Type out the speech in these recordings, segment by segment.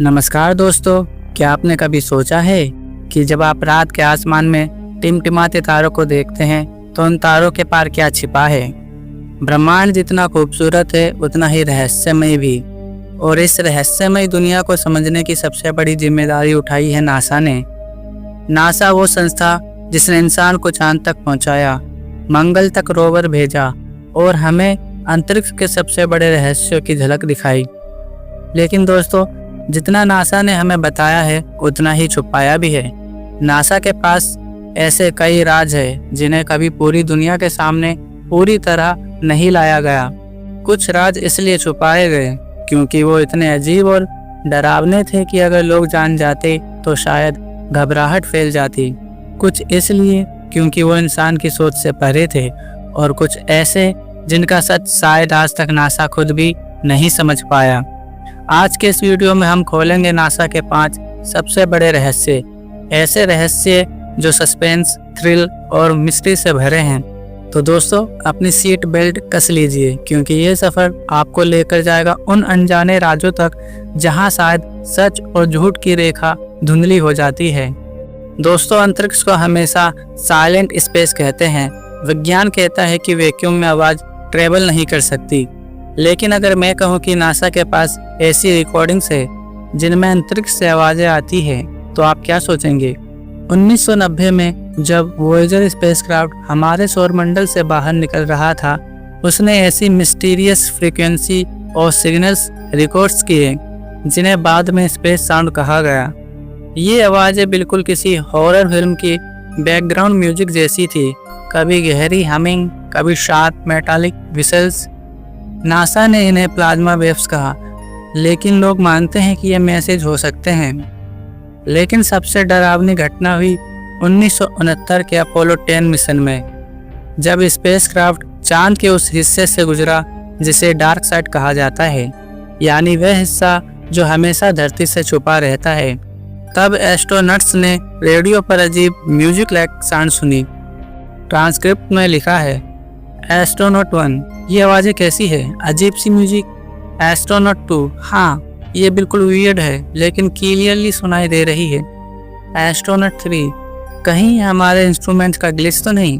नमस्कार दोस्तों, क्या आपने कभी सोचा है कि जब आप रात के आसमान में टिमटिमाते तारों को देखते हैं तो उन तारों के पार क्या छिपा है। ब्रह्मांड जितना खूबसूरत है उतना ही रहस्यमय भी, और इस रहस्यमय दुनिया को समझने की सबसे बड़ी जिम्मेदारी उठाई है नासा ने। नासा वो संस्था जिसने इंसान को चांद तक पहुंचाया, मंगल तक रोवर भेजा और हमें अंतरिक्ष के सबसे बड़े रहस्यों की झलक दिखाई। लेकिन दोस्तों, जितना नासा ने हमें बताया है उतना ही छुपाया भी है। नासा के पास ऐसे कई राज है जिन्हें कभी पूरी दुनिया के सामने पूरी तरह नहीं लाया गया। कुछ राज इसलिए छुपाए गए क्योंकि वो इतने अजीब और डरावने थे कि अगर लोग जान जाते तो शायद घबराहट फैल जाती। कुछ इसलिए क्योंकि वो इंसान की सोच से परे थे, और कुछ ऐसे जिनका सच शायद आज तक नासा खुद भी नहीं समझ पाया। आज के इस वीडियो में हम खोलेंगे नासा के 5 सबसे बड़े रहस्य, ऐसे रहस्य जो सस्पेंस, थ्रिल और मिस्ट्री से भरे हैं। तो दोस्तों, अपनी सीट बेल्ट कस लीजिए क्योंकि ये सफ़र आपको लेकर जाएगा उन अनजाने राज्यों तक जहां शायद सच और झूठ की रेखा धुंधली हो जाती है। दोस्तों, अंतरिक्ष को हमेशा साइलेंट स्पेस कहते हैं। विज्ञान कहता है कि वैक्यूम में आवाज़ ट्रेवल नहीं कर सकती, लेकिन अगर मैं कहूं कि नासा के पास ऐसी रिकॉर्डिंग्स है जिनमें अंतरिक्ष से आवाज़ें आती हैं, तो आप क्या सोचेंगे। 1990 में जब वॉयेजर स्पेसक्राफ्ट हमारे सौरमंडल से बाहर निकल रहा था, उसने ऐसी मिस्टीरियस फ्रीक्वेंसी और सिग्नल्स रिकॉर्ड्स किए जिन्हें बाद में स्पेस साउंड कहा गया। ये आवाज़ें बिल्कुल किसी हॉरर फिल्म की बैकग्राउंड म्यूजिक जैसी थी, कभी गहरी हमिंग, कभी शार्प मेटालिक विसल्स। नासा ने इन्हें प्लाज्मा वेव्स कहा, लेकिन लोग मानते हैं कि ये मैसेज हो सकते हैं। लेकिन सबसे डरावनी घटना हुई 1969 के अपोलो 10 मिशन में, जब स्पेसक्राफ्ट चांद के उस हिस्से से गुजरा जिसे डार्क साइड कहा जाता है, यानी वह हिस्सा जो हमेशा धरती से छुपा रहता है। तब एस्ट्रोनॉट्स ने रेडियो पर अजीब म्यूजिक लाइक साउंड सुनी। ट्रांसक्रिप्ट में लिखा है, एस्ट्रोनॉट 1, ये आवाज़ें कैसी है, अजीब सी म्यूजिक। एस्ट्रोनॉट 2, हाँ ये बिल्कुल वियर्ड है लेकिन क्लियरली सुनाई दे रही है। एस्ट्रोनॉट 3, कहीं हमारे इंस्ट्रूमेंट का ग्लिच तो नहीं।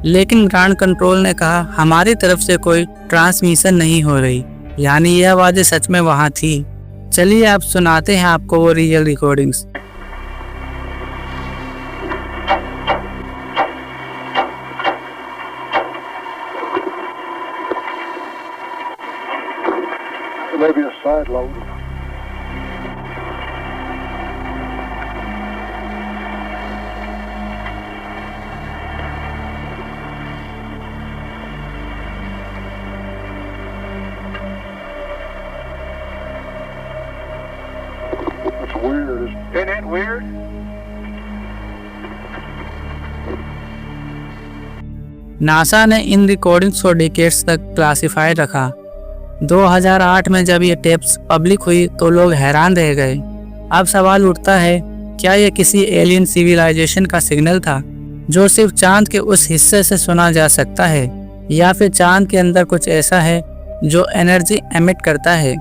लेकिन ग्राउंड कंट्रोल ने कहा हमारी तरफ से कोई ट्रांसमिशन नहीं हो रही, यानी ये आवाज़ें सच में वहाँ थी। चलिए आप सुनाते हैं आपको वो real recordings. Maybe a side load. That's weird. Isn't that weird? NASA ने इन रिकॉर्डिंग्स को डिकेड्स तक क्लासिफाइड रखा। 2008 में जब ये टेप्स पब्लिक हुई तो लोग हैरान रह गए। अब सवाल उठता है, क्या ये किसी एलियन सिविलाइजेशन का सिग्नल था जो सिर्फ चांद के उस हिस्से से सुना जा सकता है, या फिर चांद के अंदर कुछ ऐसा है जो एनर्जी एमिट करता है।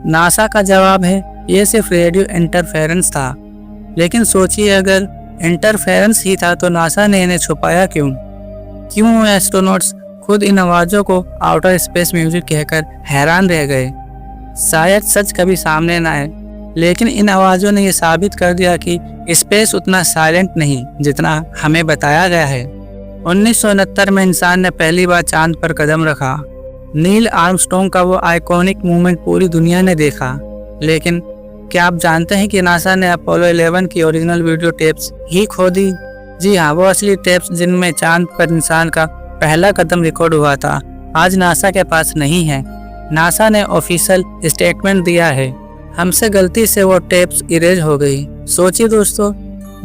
नासा का जवाब है ये सिर्फ रेडियो इंटरफेरेंस था। लेकिन सोचिए, अगर इंटरफेरेंस ही था तो नासा ने इन्हें छुपाया क्यों? क्यों एस्ट्रोनॉट्स खुद इन आवाज़ों को आउटर स्पेस म्यूजिक कहकर हैरान रह गए? शायद सच कभी सामने ना आए, लेकिन इन आवाज़ों ने यह साबित कर दिया कि स्पेस उतना साइलेंट नहीं जितना हमें बताया गया है। 1969 में इंसान ने पहली बार चांद पर कदम रखा। नील आर्मस्ट्रॉन्ग का वो आइकॉनिक मूवमेंट पूरी दुनिया ने देखा। लेकिन क्या आप जानते हैं कि नासा ने अपोलो 11 की ओरिजिनल वीडियो टेप्स ही खो दी? जी हाँ, वो असली टेप्स जिनमें चांद पर इंसान का पहला कदम रिकॉर्ड हुआ था, आज नासा के पास नहीं है। नासा ने ऑफिशियल स्टेटमेंट दिया है, हमसे गलती से वो टेप्स इरेज हो गई। सोचिए दोस्तों,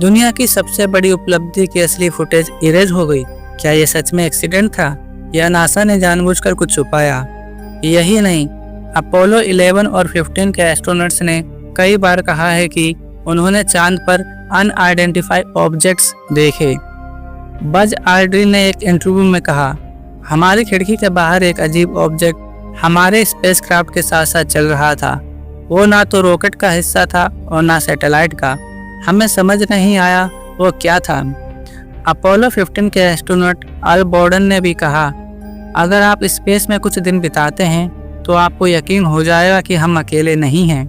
दुनिया की सबसे बड़ी उपलब्धि की असली फुटेज इरेज हो गई। क्या ये सच में एक्सीडेंट था या नासा ने जानबूझकर कुछ छुपाया? यही नहीं, अपोलो 11 और 15 के एस्ट्रोनॉट्स ने कई बार कहा है कि उन्होंने चांद पर अनआइडेंटिफाइड ऑब्जेक्ट्स देखे। बज आल्ड्रिन ने एक इंटरव्यू में कहा, हमारी खिड़की के बाहर एक अजीब ऑब्जेक्ट हमारे स्पेसक्राफ्ट के साथ साथ चल रहा था। वो ना तो रॉकेट का हिस्सा था और ना सैटेलाइट का। हमें समझ नहीं आया वो क्या था। अपोलो 15 के एस्ट्रोनॉट अल बोर्डन ने भी कहा, अगर आप स्पेस में कुछ दिन बिताते हैं तो आपको यकीन हो जाएगा कि हम अकेले नहीं हैं।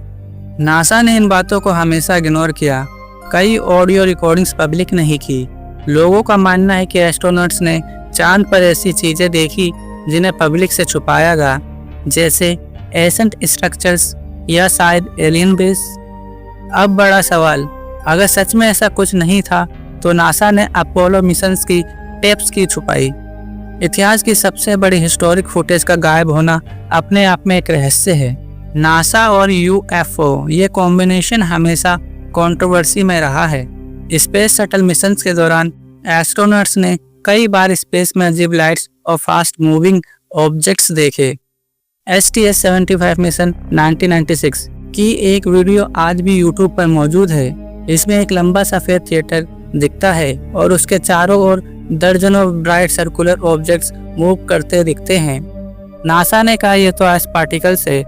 नासा ने इन बातों को हमेशा इग्नोर किया। कई ऑडियो रिकॉर्डिंग्स पब्लिक नहीं की। लोगों का मानना है कि एस्ट्रोनॉट्स ने चांद पर ऐसी चीज़ें देखी जिन्हें पब्लिक से छुपाया गया, जैसे एसेंट स्ट्रक्चर्स या शायद एलियन बेस। अब बड़ा सवाल, अगर सच में ऐसा कुछ नहीं था तो नासा ने अपोलो मिशंस की टेप्स की छुपाई। इतिहास की सबसे बड़ी हिस्टोरिक फुटेज का गायब होना अपने आप में एक रहस्य है। नासा और यूएफओ ये कॉम्बिनेशन हमेशा कंट्रोवर्सी में रहा है। स्पेस शटल मिशंस के दौरान एस्ट्रोनॉट्स ने कई बार स्पेस में अजीब लाइट्स और फास्ट मूविंग ऑब्जेक्ट्स देखे। STS-75 मिशन 1996 की एक वीडियो आज भी यूट्यूब पर मौजूद है। इसमें एक लंबा सफ़ेद थिएटर दिखता है और उसके चारों ओर दर्जनों ब्राइट सर्कुलर ऑब्जेक्ट्स मूव करते दिखते हैं। नासा ने कहा यह तो आइस पार्टिकल्स है,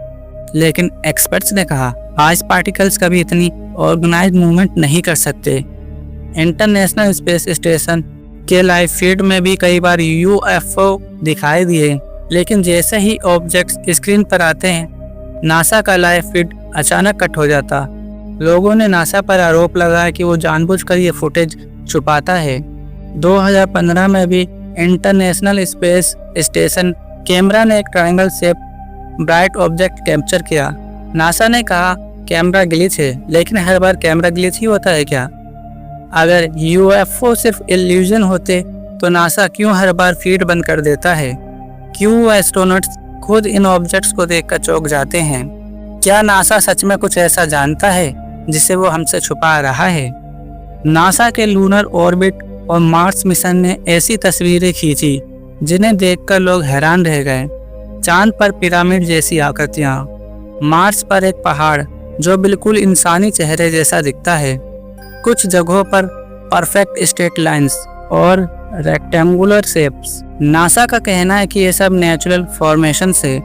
लेकिन एक्सपर्ट्स ने कहा आइस पार्टिकल्स कभी इतनी ऑर्गेनाइज्ड मूवमेंट नहीं कर सकते। इंटरनेशनल स्पेस स्टेशन के लाइव फीड में भी कई बार यूएफओ दिखाई दिए, लेकिन जैसे ही ऑब्जेक्ट्स स्क्रीन पर आते हैं नासा का लाइव फीड अचानक कट हो जाता। लोगों ने नासा पर आरोप लगाया कि वो जानबूझकर ये फुटेज छुपाता है। 2015 में भी इंटरनेशनल स्पेस स्टेशन कैमरा ने एक triangle shape bright object capture किया। नासा ने कहा कैमरा ग्लिच है, लेकिन हर बार कैमरा ग्लिच ही होता है क्या? अगर यूएफओ सिर्फ इल्यूजन होते तो नासा क्यों हर बार फीड बंद कर देता है? क्यों एस्ट्रोनॉट्स खुद इन ऑब्जेक्ट्स को देखकर चौंक जाते हैं? क्या नासा सच में कुछ ऐसा जानता है जिसे वो हमसे छुपा रहा है? नासा के लूनर ऑर्बिट और मार्स मिशन ने ऐसी तस्वीरें खींची जिन्हें देखकर लोग हैरान रह गए। चांद पर पिरामिड जैसी आकृतियां, मार्स पर एक पहाड़ जो बिल्कुल इंसानी चेहरे जैसा दिखता है, कुछ जगहों पर परफेक्ट स्ट्रेट लाइंस और रेक्टेंगुलर शेप्स। नासा का कहना है कि ये सब नेचुरल फॉर्मेशन है,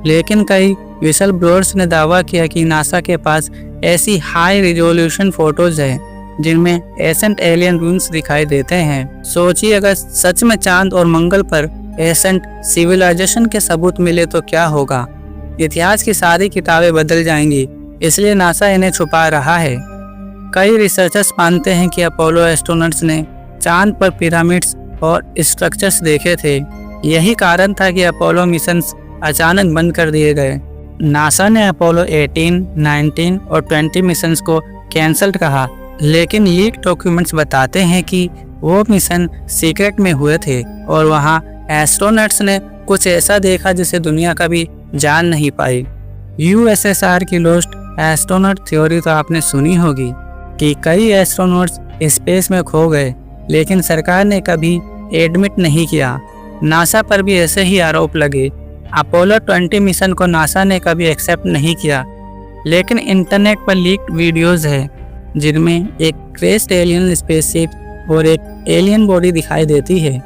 लेकिन कई विसल ब्लोअर्स ने दावा किया कि नासा के पास ऐसी हाई रिजोल्यूशन फोटोज है जिनमें एसेंट एलियन रूइंस दिखाई देते हैं। सोचिए अगर सच में चांद और मंगल पर एसेंट सिविलाइजेशन के सबूत मिले तो क्या होगा? इतिहास की सारी किताबें बदल जाएंगी, इसलिए नासा इन्हें छुपा रहा है। कई रिसर्चर्स मानते हैं कि अपोलो एस्ट्रोनॉट्स ने चांद पर पिरामिड्स और स्ट्रक्चर्स देखे थे। यही कारण था कि अपोलो मिशंस अचानक बंद कर दिए गए। नासा ने अपोलो 18, 19 और 20 मिशंस को कैंसल कहा, लेकिन लीक डॉक्यूमेंट्स बताते हैं कि वो मिशन सीक्रेट में हुए थे और वहाँ एस्ट्रोनॉट्स ने कुछ ऐसा देखा जिसे दुनिया कभी जान नहीं पाई। यूएसएसआर की लोस्ट एस्ट्रोनॉट थ्योरी तो आपने सुनी होगी कि कई एस्ट्रोनॉट्स स्पेस में खो गए, लेकिन सरकार ने कभी एडमिट नहीं किया। नासा पर भी ऐसे ही आरोप लगे। अपोलो 20 मिशन को नासा ने कभी एक्सेप्ट नहीं किया, लेकिन इंटरनेट पर लीक्ड वीडियोस है जिनमें एक क्रेस्ट एलियन स्पेसशिप और एक एलियन बॉडी दिखाई देती है।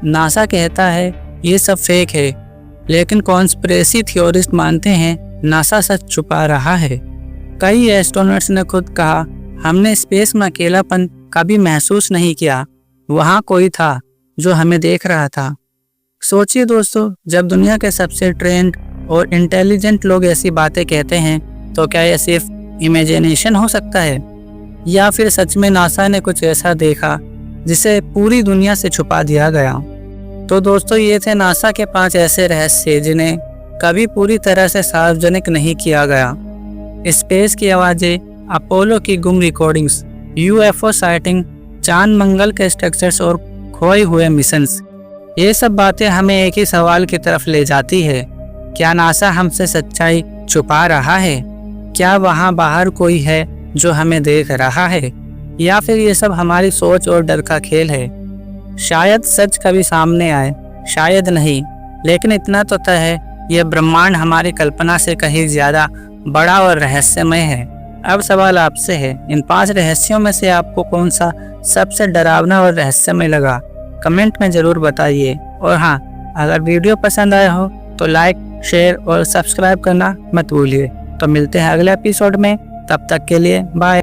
नासा कहता है ये सब फेक है, लेकिन कॉन्स्पिरेसी थ्योरिस्ट मानते हैं नासा सच छुपा रहा है। कई एस्ट्रोनॉट्स ने खुद कहा हमने स्पेस में अकेलापन कभी महसूस नहीं किया, वहाँ कोई था जो हमें देख रहा था। सोचिए दोस्तों, जब दुनिया के सबसे ट्रेंड और इंटेलिजेंट लोग ऐसी बातें कहते हैं तो क्या यह सिर्फ इमेजिनेशन हो सकता है, या फिर सच में नासा ने कुछ ऐसा देखा जिसे पूरी दुनिया से छुपा दिया गया? तो दोस्तों, ये थे नासा के 5 ऐसे रहस्य जिन्हें कभी पूरी तरह से सार्वजनिक नहीं किया गया। स्पेस की आवाज़ें, अपोलो की गुम रिकॉर्डिंग्स, यूएफओ साइटिंग, चांद मंगल के स्ट्रक्चर्स और खोए हुए मिशंस, ये सब बातें हमें एक ही सवाल की तरफ ले जाती है। क्या नासा हमसे सच्चाई छुपा रहा है? क्या वहाँ बाहर कोई है जो हमें देख रहा है, या फिर ये सब हमारी सोच और डर का खेल है? शायद सच कभी सामने आए, शायद नहीं, लेकिन इतना तो तय है यह ब्रह्मांड हमारी कल्पना से कहीं ज़्यादा बड़ा और रहस्यमय है। अब सवाल आपसे है, इन 5 रहस्यों में से आपको कौन सा सबसे डरावना और रहस्यमय लगा? कमेंट में ज़रूर बताइए। और हाँ, अगर वीडियो पसंद आया हो तो लाइक, शेयर और सब्सक्राइब करना मत भूलिए। तो मिलते हैं अगले एपिसोड में, तब तक के लिए बाय।